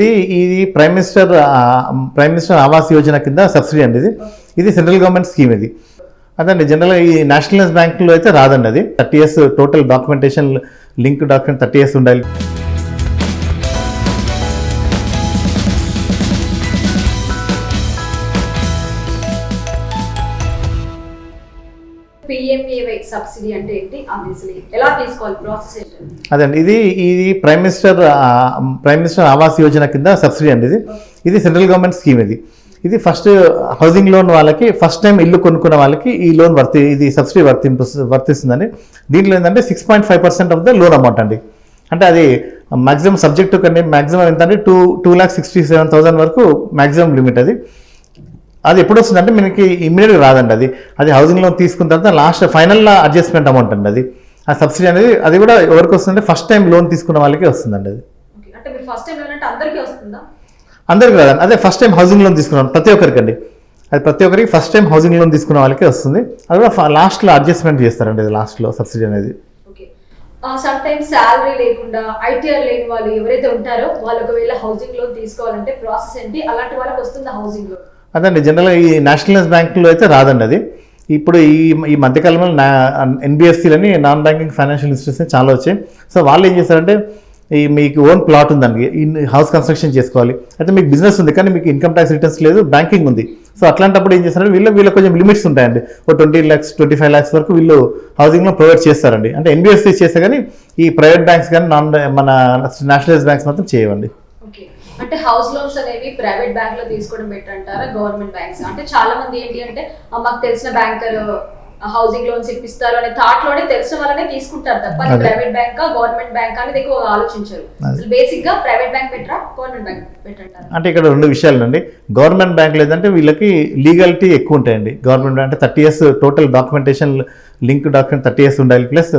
ఇది ఇది prime minister Awas Yojana కింద సబ్సిడీ అండి. ఇది సెంట్రల్ గవర్నమెంట్ స్కీమ్. ఇది అదండి జనరల్గా ఈ నేషనలైజ్ బ్యాంకులో అయితే రాదండి. అది 30 years total documentation link document 30 years ఉండాలి. PMAY సబ్సిడీ అంటే ఏంటి, అది ఎలా తీసుకోవాలి, ప్రాసెస్ ఏంటి? అదండి ఇది ప్రైమ్ మినిస్టర్ ఆవాస్ యోజన కింద సబ్సిడీ అండి. ఇది సెంట్రల్ గవర్నమెంట్ స్కీమ్. ఇది ఫస్ట్ హౌసింగ్ లోన్ వాళ్ళకి, ఫస్ట్ టైం ఇల్లు కొనుక్కున్న వాళ్ళకి ఈ లోన్ ఇది సబ్సిడీ వర్తిస్తుందండి. దీంట్లో ఏంటంటే 6.5% ఆఫ్ ద లోన్ అమౌంట్ అండి. అంటే అది మాక్సిమం సబ్జెక్టు కంటే మాక్సిమం ఏంటంటే 2,67,000 వరకు మాక్సిమం లిమిట్. అది ఎప్పుడు వస్తుందంటే మనకి ఇమ్మీడియట్గా రాదండి. అది హౌసింగ్ లోన్ తీసుకున్న తర్వాత లాస్ట్ ఫైనల్లో అడ్జస్ట్మెంట్ అమౌంట్ అండి. అది ఆ సబ్సిడీ అనేది అది కూడా ఎవరికి వస్తుందంటే ఫస్ట్ టైం లోన్ తీసుకున్న వాళ్ళకి వస్తుందండి. అది అందరికి రాదండి. అదే ఫస్ట్ టైం హౌసింగ్ లోన్ తీసుకున్నాం ప్రతి ఒక్కరికి అండి. అది ప్రతి ఒక్కరికి ఫస్ట్ టైం హౌసింగ్ లోన్ తీసుకున్న వాళ్ళకి వస్తుంది. అది కూడా లాస్ట్లో అడ్జస్ట్మెంట్ చేస్తారండి. అది లాస్ట్లో సబ్సిడీ అనేది. సమ్ టైమ్స్ శాలరీ లేకుండా ఐటీఆర్ లేని వాళ్ళు ఎవరైతే ఉంటారో వాళ్ళు ఒకవేళ హౌసింగ్ లోన్ తీసుకోవాలంటే ప్రాసెస్ ఏంటి, అలాంటి వాళ్ళకి వస్తుందా హౌసింగ్ లోన్? అదండి జనరల్గా ఈ నేషనలైజ్ బ్యాంకులో అయితే రాదండి. అది ఇప్పుడు ఈ మధ్యకాలంలో NBFCలని నాన్ బ్యాంకింగ్ ఫైనాన్షియల్ ఇన్స్టిట్యూషన్స్ చాలా వచ్చాయి. సో వాళ్ళు ఏం చేస్తారంటే మీకు ఓన్ ప్లాట్ ఉందండి, హౌస్ కన్స్ట్రక్షన్ చేసుకోవాలి, అయితే మీకు బిజినెస్ ఉంది కానీ మీకు ఇన్కమ్ ట్యాక్స్ రిటర్న్స్ లేదు, బ్యాంకింగ్ ఉంది. సో అట్లాంటప్పుడు ఏం చేస్తారంటే వీళ్ళు కొంచెం లిమిట్స్ ఉంటాయండి. 20 lakhs 25 lakhs వరకు వీళ్ళు హౌసింగ్లో ప్రొవైడ్ చేస్తారండి. అంటే NBFC చేస్తే కానీ ఈ ప్రైవేట్ బ్యాంక్స్ కానీ మన నేషనలైజ్ బ్యాంక్స్ మాత్రం చేయవండి. అంటే హౌస్ లోన్స్ అనేవి ప్రైవేట్ బ్యాంక్ లో తీసుకోవడం బెటర్ అంటారా, గవర్నమెంట్ బ్యాంక్స్? అంటే చాలా మంది ఏంటి అంటే మాకు తెలిసిన బ్యాంకర్ హౌసింగ్ లోన్స్ ఇప్పిస్తారు అనే థాట్ లోనే తెలిసిన వాళ్ళనే తీసుకుంటారు తప్ప ప్రైవేట్ బ్యాంక్ గవర్నమెంట్ బ్యాంక్ అనేది ఎక్కువ ఆలోచించారు. బేసిక్ గా ప్రైవేట్ బ్యాంక్ బెటరా, గవర్నమెంట్ బ్యాంక్ బెటర్ అంటారా? అంటే ఇక్కడ 2 విషయాలు అండి. గవర్నమెంట్ బ్యాంక్ లేదంటే వీళ్ళకి లీగాలిటీ ఎక్కువ ఉంటాయండి. గవర్నమెంట్ బ్యాంక్ అంటే 30 years total documentation link document 30 years ఉండాలి, ప్లస్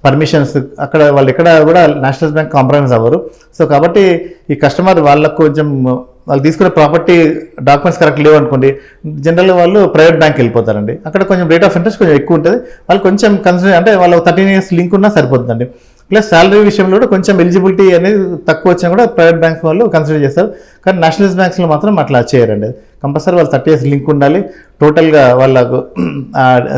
పర్మిషన్స్ అక్కడ వాళ్ళు ఎక్కడ కూడా నేషనల్ బ్యాంక్ కాంప్రమైజ్ అవ్వరు. సో కాబట్టి ఈ కస్టమర్ వాళ్ళకు కొంచెం వాళ్ళు తీసుకునే ప్రాపర్టీ డాక్యుమెంట్స్ కరెక్ట్ లేవు అనుకోండి, జనరల్గా వాళ్ళు ప్రైవేట్ బ్యాంక్ వెళ్ళిపోతారండి. అక్కడ కొంచెం రేట్ ఆఫ్ ఇంట్రెస్ట్ కొంచెం ఎక్కువ ఉంటుంది. వాళ్ళు కొంచెం కన్సిడర్ అంటే వాళ్ళు 13 years లింక్ ఉన్నా సరిపోతుందండి. ప్లస్ శాలరీ విషయంలో కూడా కొంచెం ఎలిజిబిలిటీ అనేది తక్కువ వచ్చినా కూడా ప్రైవేట్ బ్యాంక్స్ వాళ్ళు కన్సిడర్ చేస్తారు. కానీ నేషనలైజ్ బ్యాంక్స్లో మాత్రం అట్లా చేయరండి. కంపల్సరీ వాళ్ళు 30 years లింక్ ఉండాలి, టోటల్గా వాళ్ళకు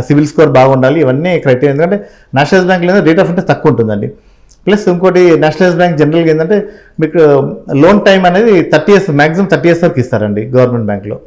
సివిల్ స్కోర్ బాగుండాలి, ఇవన్నీ క్రైటీరియా. ఎందుకంటే నేషనలైజ్ బ్యాంక్లో రేట్ ఆఫ్ ఇంట్రెస్ట్ తక్కువ ఉంటుందండి. ప్లస్ ఇంకోటి నేషనలైజ్ బ్యాంక్ జనరల్గా ఏంటంటే మీకు లోన్ టైం అనేది 30 years మ్యాక్సిమం 30 years వరకు ఇస్తారండి గవర్నమెంట్ బ్యాంక్లో.